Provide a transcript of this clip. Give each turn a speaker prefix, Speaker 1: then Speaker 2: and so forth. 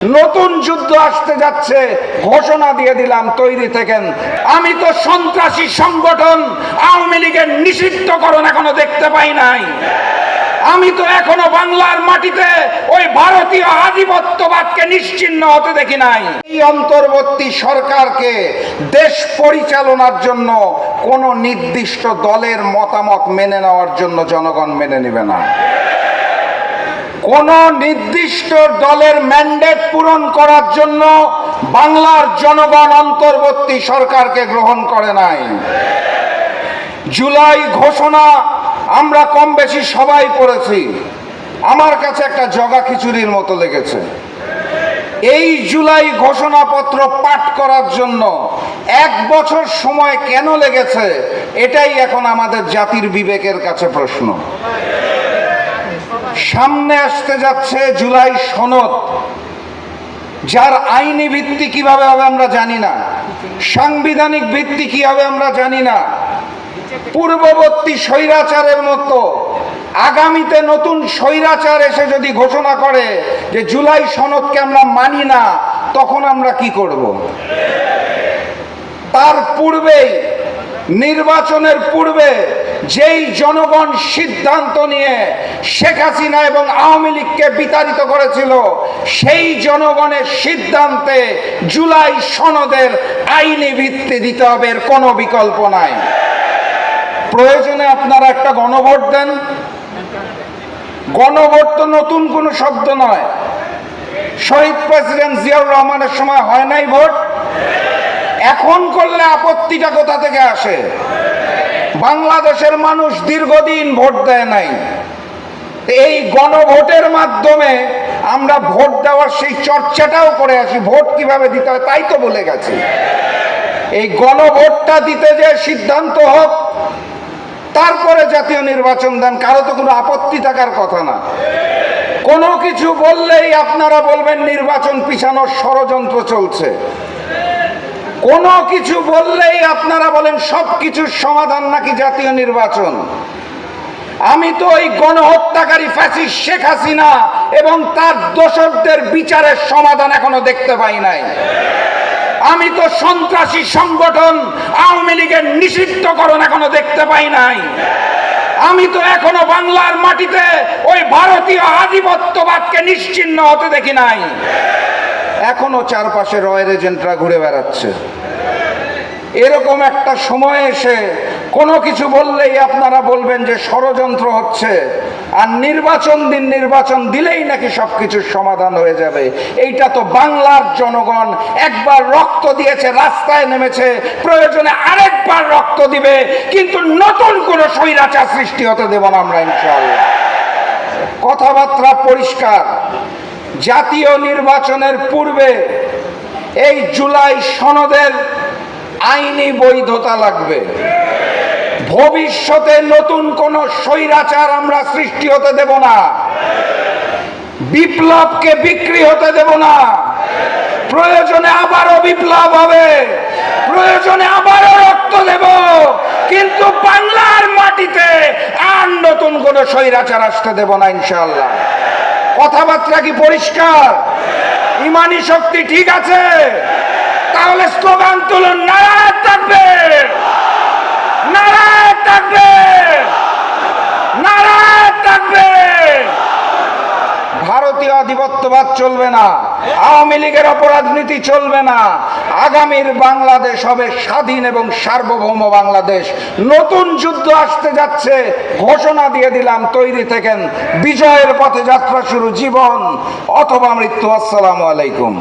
Speaker 1: নতুন যুদ্ধ আসতে যাচ্ছে, ঘোষণা দিয়ে দিলাম, তৈরি থেকেন। আমি তো সন্ত্রাসী সংগঠন আওয়ামী লীগের নিষিদ্ধকরণ এখনো দেখতে পাই নাই। আমি তো এখনো বাংলার মাটিতে ওই ভারতীয় আধিপত্যবাদকে নিশ্চিহ্ন হতে দেখি নাই। এই অন্তর্বর্তী সরকারকে দেশ পরিচালনার জন্য কোন নির্দিষ্ট দলের মতামত মেনে নেওয়ার জন্য জনগণ মেনে নেবে না। কোন নির্দিষ্ট দলের ম্যান্ডেট পূরণ করার জন্য বাংলার জনগণ অন্তর্বর্তী সরকারকে গ্রহণ করে নাই। জুলাই ঘোষণা আমরা কম বেশি সবাই পড়েছি। আমার কাছে একটা জগা খিচুড়ির মতো লেগেছে। এই জুলাই ঘোষণাপত্র পাঠ করার জন্য 1 বছর সময় কেন লেগেছে, এটাই এখন আমাদের জাতির বিবেকের কাছে প্রশ্ন। সামনে আসতে যাচ্ছে জুলাই সনদ, যার আইনি ভিত্তি কিভাবে হবে আমরা জানি না, সাংবিধানিক ভিত্তি কি হবে আমরা জানি না। পূর্ববর্তী স্বৈরাচারের মতো আগামীতে নতুন স্বৈরাচার এসে যদি ঘোষণা করে যে জুলাই সনদকে আমরা মানি না, তখন আমরা কি করব? তার পূর্বেই, নির্বাচনের পূর্বে যেই জনগণ সিদ্ধান্ত নিয়ে শেখ হাসিনা এবং আওয়ামী লীগকে বিতাড়িত করেছিল, সেই জনগণের সিদ্ধান্তে জুলাই সনদের আইনি ভিত্তি দিতে হবে, এর কোনো বিকল্প নাই। প্রয়োজনে আপনারা একটা গণভোট দেন। গণভোট তো নতুন কোনো শব্দ নয়। শহীদ প্রেসিডেন্ট জিয়াউর রহমানের সময় হয় নাই ভোট? এখন করলে আপত্তিটা কোথা থেকে আসে? বাংলাদেশের মানুষ দীর্ঘদিন ভোট দেয় নাই। এই গণভোটের মাধ্যমে আমরা ভোট দেওয়ার সেই চর্চাটাও করে আসি। ভোট কিভাবে দিতে হয় তাই তো বলে গেছি। এই গণভোটটা দিতে যে সিদ্ধান্ত হোক, তারপরে জাতীয় নির্বাচন দেন, কারো তো কোনো আপত্তি থাকার কথা না। কোনো কিছু বললেই আপনারা বলবেন নির্বাচন পিছানোর ষড়যন্ত্র চলছে। কোনো কিছু বললেই আপনারা বলেন সবকিছুর সমাধান নাকি জাতীয় নির্বাচন। আমি তো এই গণহত্যাকারী ফ্যাসিস্ট শেখ হাসিনা এবং তার দোষরদের বিচারের সমাধান এখনো দেখতে পাই নাই। আমি তো সন্ত্রাসী সংগঠন আওয়ামী লীগের নিষিদ্ধকরণ এখনো দেখতে পাই নাই। আমি তো এখনো বাংলার মাটিতে ওই ভারতীয় আধিপত্যবাদকে নিশ্চিহ্ন হতে দেখি নাই। এখনো চারপাশে রয়ের এজেন্টরা ঘুরে বেড়াচ্ছে। এরকম একটা সময় এসে কোনো কিছু বললেই আপনারা বলবেন যে ষড়যন্ত্র হচ্ছে, আর নির্বাচন দিন, নির্বাচন দিলেই নাকি সবকিছুর সমাধান হয়ে যাবে। এইটা তো বাংলার জনগণ একবার রক্ত দিয়েছে, রাস্তায় নেমেছে, প্রয়োজনে আরেকবার রক্ত দিবে, কিন্তু নতুন কোনো স্বৈরাচার সৃষ্টি হতে দেব না আমরা ইনশাআল্লাহ। কথাবার্তা পরিষ্কার। জাতীয় নির্বাচনের পূর্বে এই জুলাই সনদের আইনি বৈধতা লাগবে। ভবিষ্যতে নতুন কোন স্বৈরাচার আমরা সৃষ্টি হতে দেব না। বিপ্লবকে বিক্রি হতে দেব না। প্রয়োজনে আবারও বিপ্লব হবে, প্রয়োজনে আবারও রক্ত দেব, কিন্তু বাংলার মাটিতে আর নতুন কোন স্বৈরাচার আসতে দেব না ইনশাআল্লাহ। কথাবার্তা কি পরিষ্কার? ইমানি শক্তি ঠিক আছে? তাহলে স্লোগান তুলুন, নারায়ণ তাকবীর, নারায়ণ তাকবীর, নারায়ণ তাকবীর। ভারতীয় আধিপত্যবাদ চলবে না, আওয়ামী লীগের অপরাজনীতি চলবে না। আগামীর বাংলাদেশ হবে স্বাধীন এবং সার্বভৌম বাংলাদেশ। নতুন যুদ্ধ আসতে যাচ্ছে, ঘোষণা দিয়ে দিলাম, তৈরি থেকেন। বিজয়ের পথে যাত্রা শুরু, জীবন অথবা মৃত্যু। আসসালামু আলাইকুম।